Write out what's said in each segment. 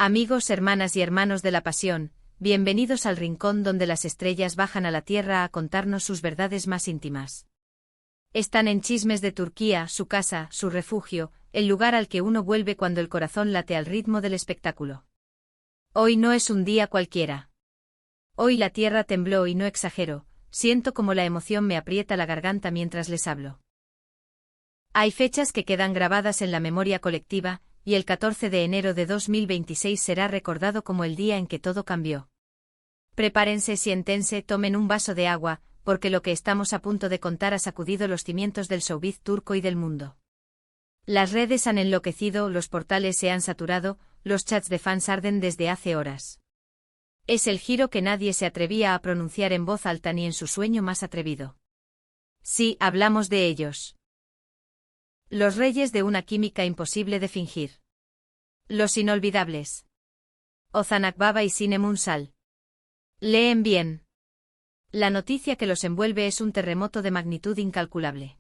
Amigos, hermanas y hermanos de la pasión, bienvenidos al rincón donde las estrellas bajan a la tierra a contarnos sus verdades más íntimas. Están en Chismes de Turquía, su casa, su refugio, el lugar al que uno vuelve cuando el corazón late al ritmo del espectáculo. Hoy no es un día cualquiera. Hoy la tierra tembló y no exagero, siento como la emoción me aprieta la garganta mientras les hablo. Hay fechas que quedan grabadas en la memoria colectiva, y el 14 de enero de 2026 será recordado como el día en que todo cambió. Prepárense, siéntense, tomen un vaso de agua, porque lo que estamos a punto de contar ha sacudido los cimientos del showbiz turco y del mundo. Las redes han enloquecido, los portales se han saturado, los chats de fans arden desde hace horas. Es el giro que nadie se atrevía a pronunciar en voz alta ni en su sueño más atrevido. Sí, hablamos de ellos. Los reyes de una química imposible de fingir. Los inolvidables. Ozan Akbaba y Sinem Ünsal. Leen bien. La noticia que los envuelve es un terremoto de magnitud incalculable.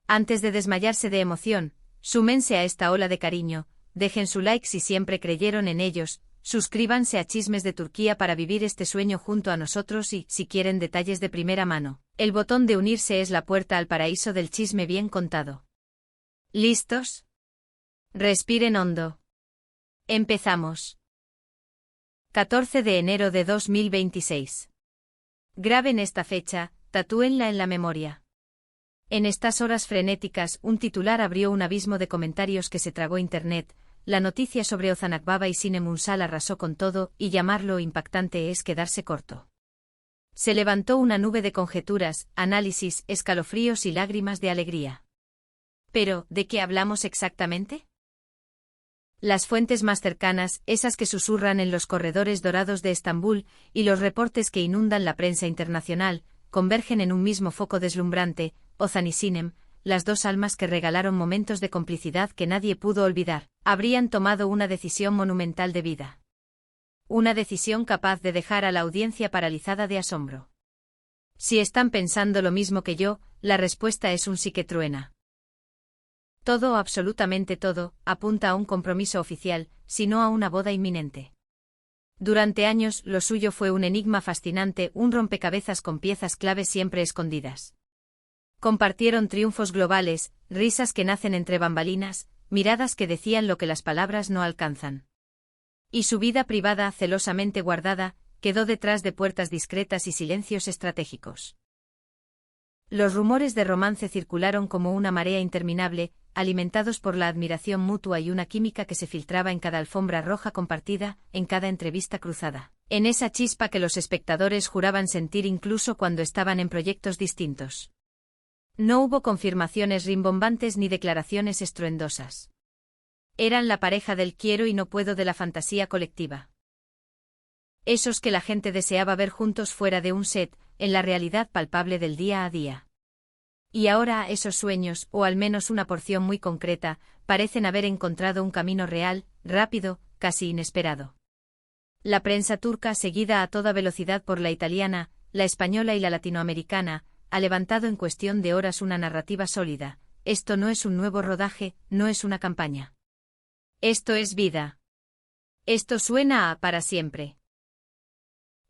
Antes de desmayarse de emoción, súmense a esta ola de cariño, dejen su like si siempre creyeron en ellos, suscríbanse a Chismes de Turquía para vivir este sueño junto a nosotros y, si quieren detalles de primera mano, el botón de unirse es la puerta al paraíso del chisme bien contado. ¿Listos? Respiren hondo. Empezamos. 14 de enero de 2026. Graben esta fecha, tatúenla en la memoria. En estas horas frenéticas, un titular abrió un abismo de comentarios que se tragó Internet. La noticia sobre Ozan Akbaba y Sinem Ünsal arrasó con todo, y llamarlo impactante es quedarse corto. Se levantó una nube de conjeturas, análisis, escalofríos y lágrimas de alegría. Pero, ¿de qué hablamos exactamente? Las fuentes más cercanas, esas que susurran en los corredores dorados de Estambul, y los reportes que inundan la prensa internacional, convergen en un mismo foco deslumbrante: Ozan y Sinem, las dos almas que regalaron momentos de complicidad que nadie pudo olvidar, habrían tomado una decisión monumental de vida. Una decisión capaz de dejar a la audiencia paralizada de asombro. Si están pensando lo mismo que yo, la respuesta es un sí que truena. Todo, absolutamente todo, apunta a un compromiso oficial, si no a una boda inminente. Durante años, lo suyo fue un enigma fascinante, un rompecabezas con piezas clave siempre escondidas. Compartieron triunfos globales, risas que nacen entre bambalinas, miradas que decían lo que las palabras no alcanzan. Y su vida privada, celosamente guardada, quedó detrás de puertas discretas y silencios estratégicos. Los rumores de romance circularon como una marea interminable, alimentados por la admiración mutua y una química que se filtraba en cada alfombra roja compartida, en cada entrevista cruzada, en esa chispa que los espectadores juraban sentir incluso cuando estaban en proyectos distintos. No hubo confirmaciones rimbombantes ni declaraciones estruendosas. Eran la pareja del quiero y no puedo de la fantasía colectiva. Esos que la gente deseaba ver juntos fuera de un set, en la realidad palpable del día a día. Y ahora esos sueños, o al menos una porción muy concreta, parecen haber encontrado un camino real, rápido, casi inesperado. La prensa turca, seguida a toda velocidad por la italiana, la española y la latinoamericana, ha levantado en cuestión de horas una narrativa sólida. Esto no es un nuevo rodaje, no es una campaña. Esto es vida. Esto suena a para siempre.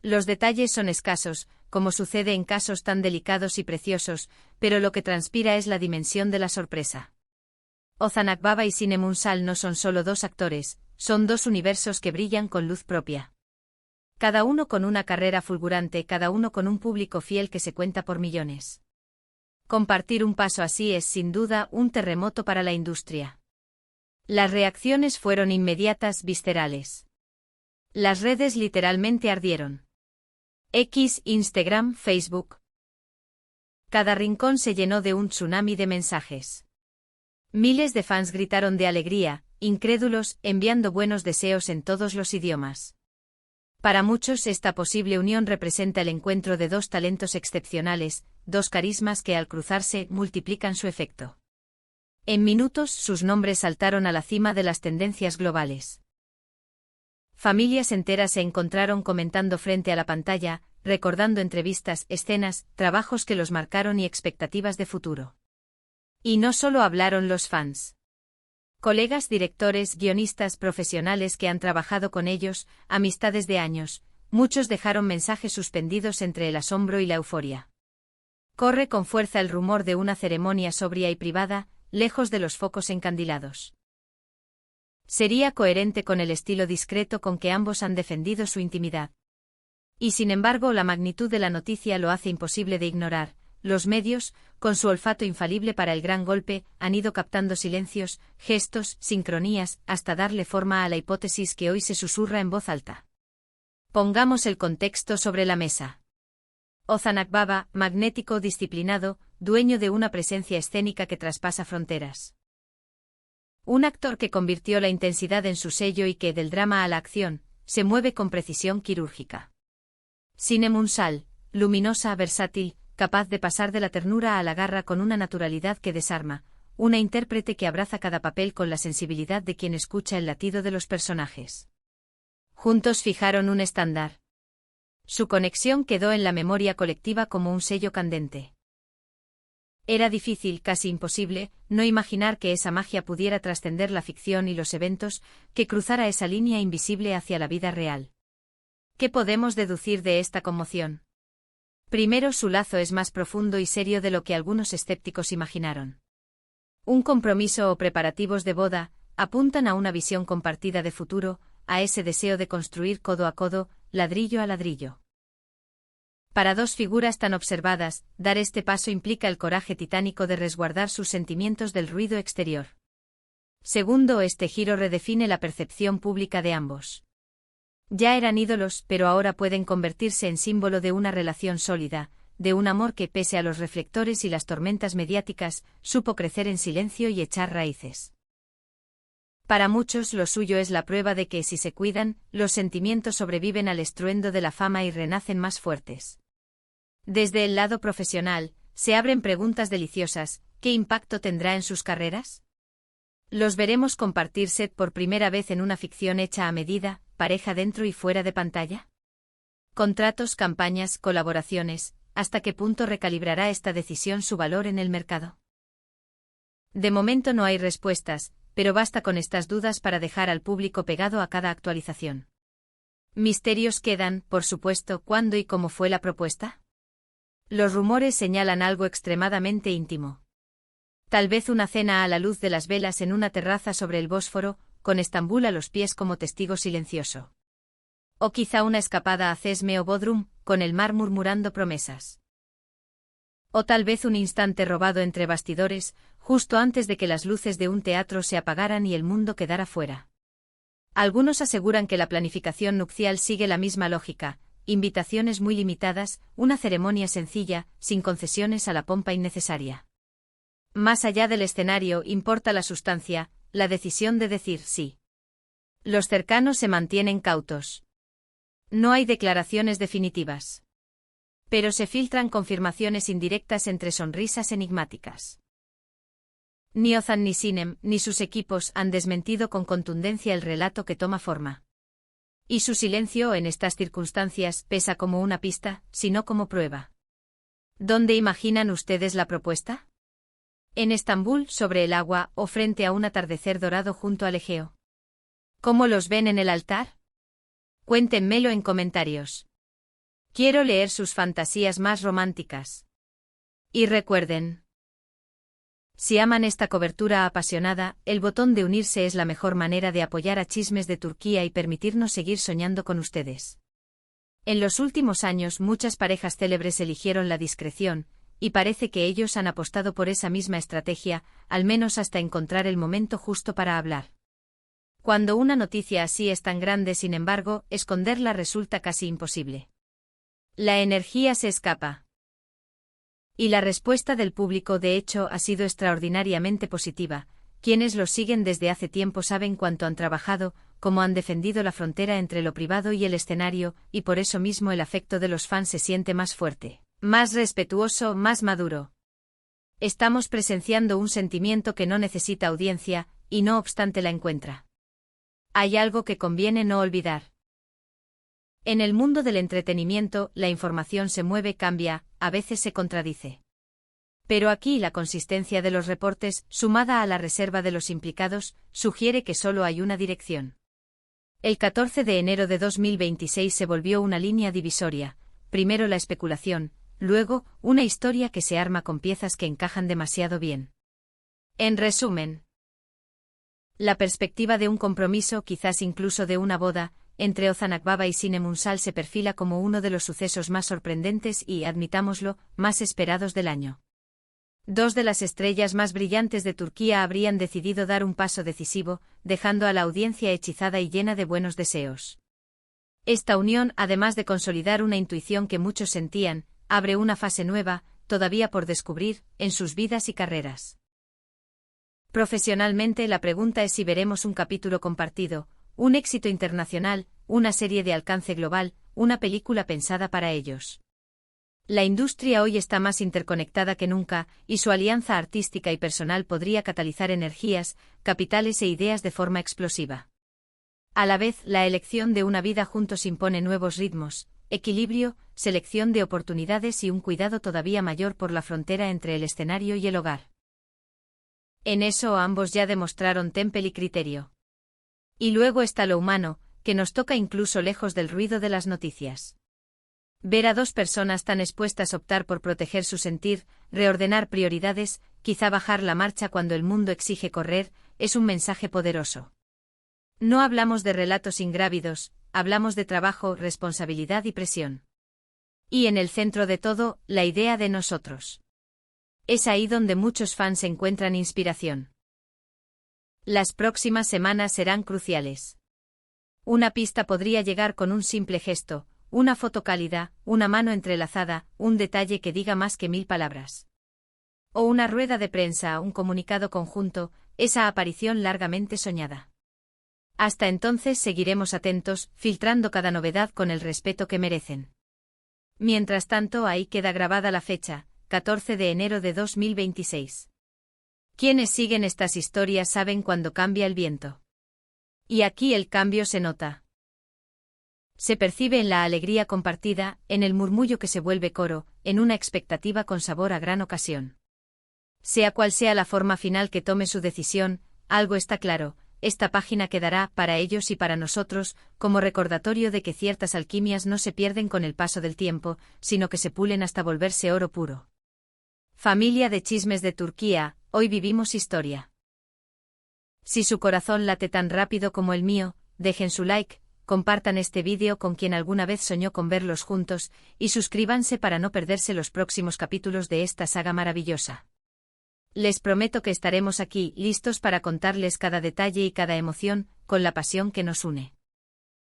Los detalles son escasos, como sucede en casos tan delicados y preciosos, pero lo que transpira es la dimensión de la sorpresa. Ozan Akbaba y Sinem Ünsal no son solo dos actores, son dos universos que brillan con luz propia. Cada uno con una carrera fulgurante, cada uno con un público fiel que se cuenta por millones. Compartir un paso así es sin duda un terremoto para la industria. Las reacciones fueron inmediatas, viscerales. Las redes literalmente ardieron. X, Instagram, Facebook. Cada rincón se llenó de un tsunami de mensajes. Miles de fans gritaron de alegría, incrédulos, enviando buenos deseos en todos los idiomas. Para muchos esta posible unión representa el encuentro de dos talentos excepcionales, dos carismas que al cruzarse multiplican su efecto. En minutos sus nombres saltaron a la cima de las tendencias globales. Familias enteras se encontraron comentando frente a la pantalla, recordando entrevistas, escenas, trabajos que los marcaron y expectativas de futuro. Y no solo hablaron los fans. Colegas, directores, guionistas profesionales que han trabajado con ellos, amistades de años, muchos dejaron mensajes suspendidos entre el asombro y la euforia. Corre con fuerza el rumor de una ceremonia sobria y privada, lejos de los focos encandilados. Sería coherente con el estilo discreto con que ambos han defendido su intimidad. Y sin embargo, la magnitud de la noticia lo hace imposible de ignorar. Los medios, con su olfato infalible para el gran golpe, han ido captando silencios, gestos, sincronías, hasta darle forma a la hipótesis que hoy se susurra en voz alta. Pongamos el contexto sobre la mesa. Ozan Akbaba, magnético, disciplinado, dueño de una presencia escénica que traspasa fronteras. Un actor que convirtió la intensidad en su sello y que, del drama a la acción, se mueve con precisión quirúrgica. Sinem Munsal, luminosa, versátil, capaz de pasar de la ternura a la garra con una naturalidad que desarma, una intérprete que abraza cada papel con la sensibilidad de quien escucha el latido de los personajes. Juntos fijaron un estándar. Su conexión quedó en la memoria colectiva como un sello candente. Era difícil, casi imposible, no imaginar que esa magia pudiera trascender la ficción y los eventos, que cruzara esa línea invisible hacia la vida real. ¿Qué podemos deducir de esta conmoción? Primero, su lazo es más profundo y serio de lo que algunos escépticos imaginaron. Un compromiso o preparativos de boda apuntan a una visión compartida de futuro, a ese deseo de construir codo a codo, ladrillo a ladrillo. Para dos figuras tan observadas, dar este paso implica el coraje titánico de resguardar sus sentimientos del ruido exterior. Segundo, este giro redefine la percepción pública de ambos. Ya eran ídolos, pero ahora pueden convertirse en símbolo de una relación sólida, de un amor que, pese a los reflectores y las tormentas mediáticas, supo crecer en silencio y echar raíces. Para muchos lo suyo es la prueba de que, si se cuidan, los sentimientos sobreviven al estruendo de la fama y renacen más fuertes. Desde el lado profesional, se abren preguntas deliciosas: ¿qué impacto tendrá en sus carreras? ¿Los veremos compartir set por primera vez en una ficción hecha a medida, pareja dentro y fuera de pantalla? Contratos, campañas, colaboraciones, ¿hasta qué punto recalibrará esta decisión su valor en el mercado? De momento no hay respuestas, pero basta con estas dudas para dejar al público pegado a cada actualización. Misterios quedan, por supuesto. ¿Cuándo y cómo fue la propuesta? Los rumores señalan algo extremadamente íntimo. Tal vez una cena a la luz de las velas en una terraza sobre el Bósforo, con Estambul a los pies como testigo silencioso. O quizá una escapada a Cesme o Bodrum, con el mar murmurando promesas. O tal vez un instante robado entre bastidores, justo antes de que las luces de un teatro se apagaran y el mundo quedara fuera. Algunos aseguran que la planificación nupcial sigue la misma lógica: invitaciones muy limitadas, una ceremonia sencilla, sin concesiones a la pompa innecesaria. Más allá del escenario importa la sustancia, la decisión de decir sí. Los cercanos se mantienen cautos. No hay declaraciones definitivas. Pero se filtran confirmaciones indirectas entre sonrisas enigmáticas. Ni Ozan ni Sinem, ni sus equipos han desmentido con contundencia el relato que toma forma. Y su silencio en estas circunstancias pesa como una pista, sino como prueba. ¿Dónde imaginan ustedes la propuesta? ¿En Estambul, sobre el agua, o frente a un atardecer dorado junto al Egeo? ¿Cómo los ven en el altar? Cuéntenmelo en comentarios. Quiero leer sus fantasías más románticas. Y recuerden: si aman esta cobertura apasionada, el botón de unirse es la mejor manera de apoyar a Chismes de Turquía y permitirnos seguir soñando con ustedes. En los últimos años muchas parejas célebres eligieron la discreción, y parece que ellos han apostado por esa misma estrategia, al menos hasta encontrar el momento justo para hablar. Cuando una noticia así es tan grande, sin embargo, esconderla resulta casi imposible. La energía se escapa. Y la respuesta del público, de hecho, ha sido extraordinariamente positiva. Quienes los siguen desde hace tiempo saben cuánto han trabajado, cómo han defendido la frontera entre lo privado y el escenario, y por eso mismo el afecto de los fans se siente más fuerte, más respetuoso, más maduro. Estamos presenciando un sentimiento que no necesita audiencia, y no obstante la encuentra. Hay algo que conviene no olvidar. En el mundo del entretenimiento, la información se mueve, cambia, a veces se contradice. Pero aquí la consistencia de los reportes, sumada a la reserva de los implicados, sugiere que solo hay una dirección. El 14 de enero de 2026 se volvió una línea divisoria, primero la especulación, luego, una historia que se arma con piezas que encajan demasiado bien. En resumen, la perspectiva de un compromiso, quizás incluso de una boda, entre Ozan Akbaba y Sinem Unsal se perfila como uno de los sucesos más sorprendentes y, admitámoslo, más esperados del año. Dos de las estrellas más brillantes de Turquía habrían decidido dar un paso decisivo, dejando a la audiencia hechizada y llena de buenos deseos. Esta unión, además de consolidar una intuición que muchos sentían, abre una fase nueva, todavía por descubrir, en sus vidas y carreras. Profesionalmente, la pregunta es si veremos un capítulo compartido, un éxito internacional, una serie de alcance global, una película pensada para ellos. La industria hoy está más interconectada que nunca, y su alianza artística y personal podría catalizar energías, capitales e ideas de forma explosiva. A la vez, la elección de una vida juntos impone nuevos ritmos, equilibrio, selección de oportunidades y un cuidado todavía mayor por la frontera entre el escenario y el hogar. En eso ambos ya demostraron temple y criterio. Y luego está lo humano, que nos toca incluso lejos del ruido de las noticias. Ver a dos personas tan expuestas a optar por proteger su sentir, reordenar prioridades, quizá bajar la marcha cuando el mundo exige correr, es un mensaje poderoso. No hablamos de relatos ingrávidos, hablamos de trabajo, responsabilidad y presión. Y en el centro de todo, la idea de nosotros. Es ahí donde muchos fans encuentran inspiración. Las próximas semanas serán cruciales. Una pista podría llegar con un simple gesto, una foto cálida, una mano entrelazada, un detalle que diga más que 1000 palabras. O una rueda de prensa, un comunicado conjunto, esa aparición largamente soñada. Hasta entonces seguiremos atentos, filtrando cada novedad con el respeto que merecen. Mientras tanto, ahí queda grabada la fecha, 14 de enero de 2026. Quienes siguen estas historias saben cuándo cambia el viento. Y aquí el cambio se nota. Se percibe en la alegría compartida, en el murmullo que se vuelve coro, en una expectativa con sabor a gran ocasión. Sea cual sea la forma final que tome su decisión, algo está claro, esta página quedará, para ellos y para nosotros, como recordatorio de que ciertas alquimias no se pierden con el paso del tiempo, sino que se pulen hasta volverse oro puro. Familia de Chismes de Turquía, hoy vivimos historia. Si su corazón late tan rápido como el mío, dejen su like, compartan este vídeo con quien alguna vez soñó con verlos juntos, y suscríbanse para no perderse los próximos capítulos de esta saga maravillosa. Les prometo que estaremos aquí, listos para contarles cada detalle y cada emoción, con la pasión que nos une.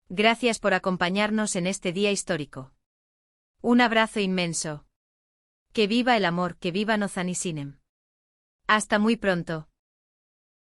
Gracias por acompañarnos en este día histórico. Un abrazo inmenso. Que viva el amor, que viva Ozan y Sinem. Hasta muy pronto.